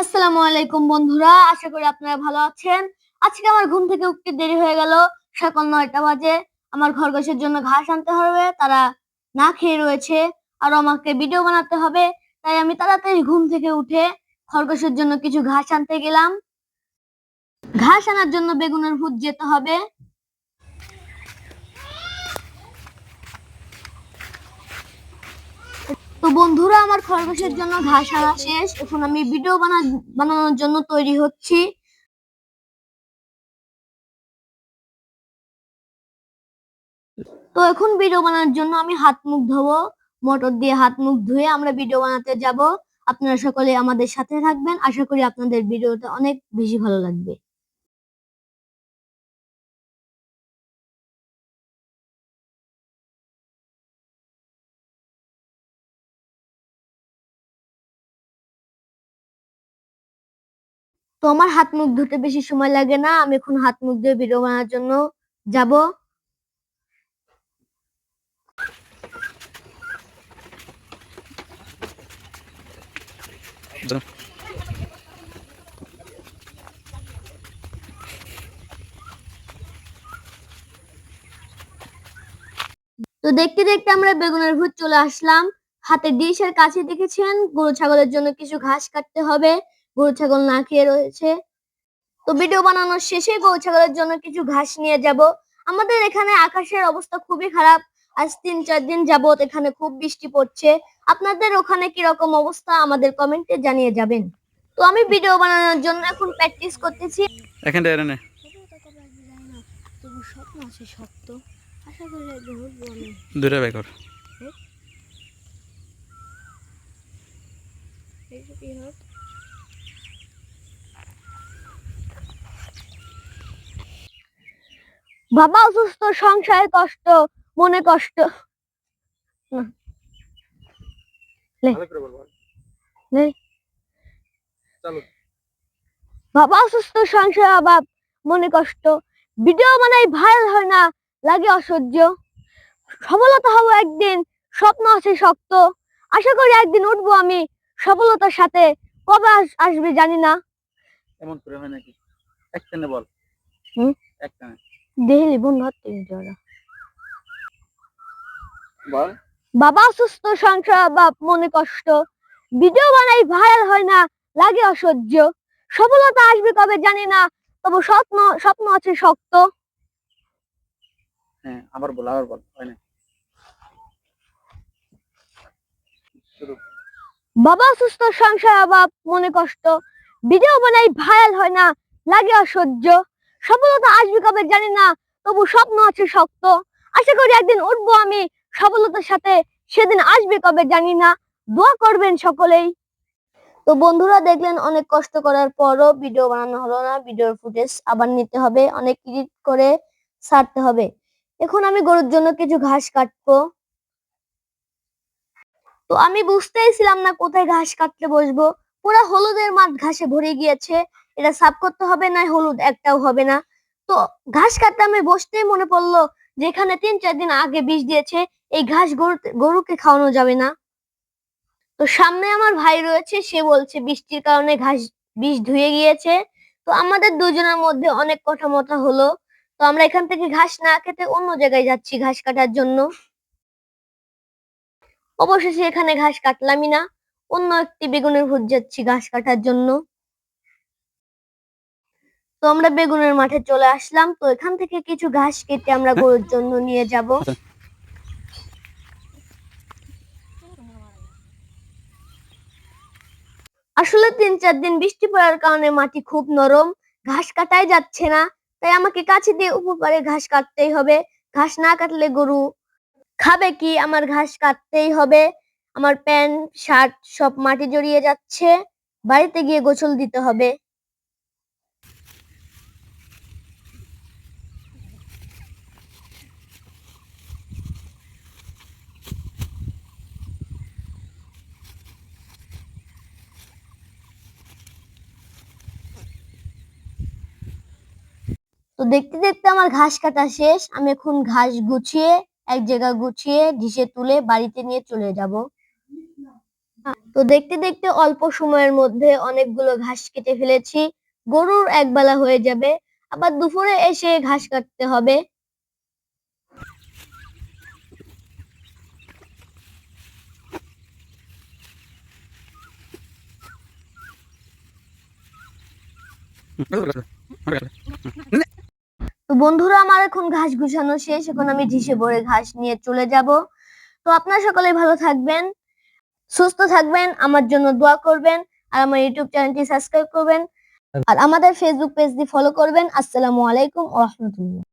আসসালামু আলাইকুম বন্ধুরা, আশা করি আপনারা ভালো আছেন। আজকে আমার ঘুম থেকে উঠতে দেরি হয়ে গেল। সকাল 9টা বাজে। আমার খরগোশের জন্য ঘাস আনতে হবে, তারা না খেয়ে রয়েছে। আর আমাকে ভিডিও বানাতে হবে, তাই আমি তাড়াতাড়ি ঘুম থেকে উঠে খরগোশের জন্য কিছু ঘাস আনতে গেলাম। ঘাস আনার জন্য বেগুনের ভূত যেতে হবে। তো বন্ধুরা, আমার খরগোশের জন্য ঘাস আনা শেষ। এখন আমি ভিডিও বানানোর জন্য তৈরি হচ্ছি। তো এখন ভিডিও বানানোর জন্য আমি হাত মুখ ধোবো। মোটর দিয়ে হাত মুখ ধুয়ে আমরা ভিডিও বানাতে যাব। আপনারা সকলে আমাদের সাথে থাকবেন। আশা করি আপনাদের ভিডিওটা অনেক বেশি ভালো লাগবে। তো আমার হাত মুখ ধুতে বেশি সময় লাগে না। আমি এখন হাত মুখ ধুয়ে ভিডিও বানানোর জন্য যাব। তো দেখতে দেখতে আমরা বেগুনের ভূত চলে আসলাম। হাতে ডিশের কাছে দেখেছেন গরু ছাগলের জন্য কিছু ঘাস কাটতে হবে। গরু ছাগল না খেয়ে রয়েছে। তো ভিডিও বানানোর শেষে গরু ছাগলের জন্য কিছু ঘাস নিয়ে যাব। আমাদের এখানে আকাশের অবস্থা খুবই খারাপ। আজ 3-4 দিন যাবত এখানে খুব বৃষ্টি পড়ছে। আপনাদের ওখানে কিরকম অবস্থা আমাদের কমেন্টে জানিয়ে যাবেন। তো আমি ভিডিও বানানোর জন্য এখন প্র্যাকটিস করতেছি। এখানটা এর নে তবু স্বপ্ন আছে শক্ত, আশা করি একদিন উঠবো আমি। দূরে বাই কর। বাবা অসুস্থ, সংসারে কষ্ট, মনে কষ্ট। বাবা অসুস্থ, সংসারে অভাব, মনে কষ্ট। ভিডিও বানাই, ভাইরাল হয় না, লাগে অসহ্য। সফলতা হবো একদিন, স্বপ্ন আছে শক্ত। আশা করি একদিন উঠবো আমি সফলতার সাথে। কবে আসবে জানি না। এমন করে হয় নাকি? একটানে বল। একটানে দেহলি বন্ধ হতে জোড়া বল। বাবা অসুস্থ, সংসার অভাব, মনে কষ্ট। ভিডিও বানাই, ভাইরাল হয় না, লাগে অসহ্য। সফলতা আসবে কবে জানি না, তবু স্বপ্ন স্বপ্ন আছে শক্ত। হ্যাঁ, আবার বল হয় না। বাবা অসুস্থ, সংসার অভাব, মনে কষ্ট। ভিডিও বানাই, ভাইরাল হয় না, লাগে অসহ্য। সফলতা আসবে কবে জানি না, তবু স্বপ্ন আছে শক্ত। আশা করি একদিন উঠবো আমি সফলতার সাথে, সেদিন আসবে কবে জানি না। দোয়া করবেন সকলেই। তো বন্ধুরা, দেখলেন অনেক কষ্ট করার পরও ভিডিও বানানো হলো না। ভিডিওর ফুটেজ আবার নিতে হবে, অনেক এডিট করে ছাড়তে হবে। এখন আমি গরুর জন্য কিছু ঘাস কাটবো। তো আমি বুঝতেইছিলাম না কোথায় ঘাস কাটতে বসবো। পুরা হলুদের মাঠ ঘাসে ভরে গিয়েছে। এটা সাফ করতে হবে, না হলুদ একটাও হবে না। তো ঘাস কাটতে আমি বসতেই মনে পড়লো যেখানে 3-4 দিন আগে বিষ দিয়েছে, এই ঘাস গরুকে খাওয়ানো যাবে না। তো সামনে আমার ভাই রয়েছে, সে বলছে বৃষ্টির কারণে ঘাস বিষ ধুয়ে গিয়েছে। তো আমাদের দুজনের মধ্যে অনেক কথা মতা হলো। তো আমরা এখান থেকে ঘাস না খেতে অন্য জায়গায় যাচ্ছি ঘাস কাটার জন্য। অবশেষে এখানে ঘাস কাটলামই না, অন্য একটি বেগুনের ভূত যাচ্ছি ঘাস কাটার জন্য। তো আমরা বেগুনের মাঠে চলে আসলাম। তো এখান থেকে কিছু ঘাস কেটে আমরা গরুর জন্য নিয়ে যাব। আসলে 3-4 দিন বৃষ্টি পড়ার কারণে মাটি খুব নরম, ঘাস কাটাই যাচ্ছে না। তাই আমাকে কাছে দিয়ে উপরে ঘাস কাটতেই হবে। ঘাস না কাটলে গরু খাবে কি? আমার ঘাস কাটতেই হবে। আমার প্যান্ট শার্ট সব মাটি জড়িয়ে যাচ্ছে। বাড়িতে গিয়ে গোসল দিতে হবে। তো দেখতে দেখতে আমার ঘাস কাটা শেষ। আমি এখন ঘাস গুছিয়ে এক জায়গায় গুছিয়ে ডিশে তুলে বাড়িতে নিয়ে চলে যাব। তো দেখতে দেখতে অল্প সময়ের মধ্যে অনেকগুলো ঘাস কেটে ফেলেছি। গরুর একবেলা হয়ে যাবে, আবার দুপুরে এসে ঘাস কাটতে হবে। তো বন্ধুরা, আমার এখন ঘাস গুছানো শেষ। এখন আমি ঢিসে ভরে ঘাস নিয়ে চলে যাব। তো আপনারা সকলে ভালো থাকবেন, সুস্থ থাকবেন, আমার জন্য দোয়া করবেন, আর আমার ইউটিউব চ্যানেলটি সাবস্ক্রাইব করবেন, আর আমাদের ফেসবুক পেজটি ফলো করবেন। আসসালামু আলাইকুম ওয়া রাহমাতুল্লাহ।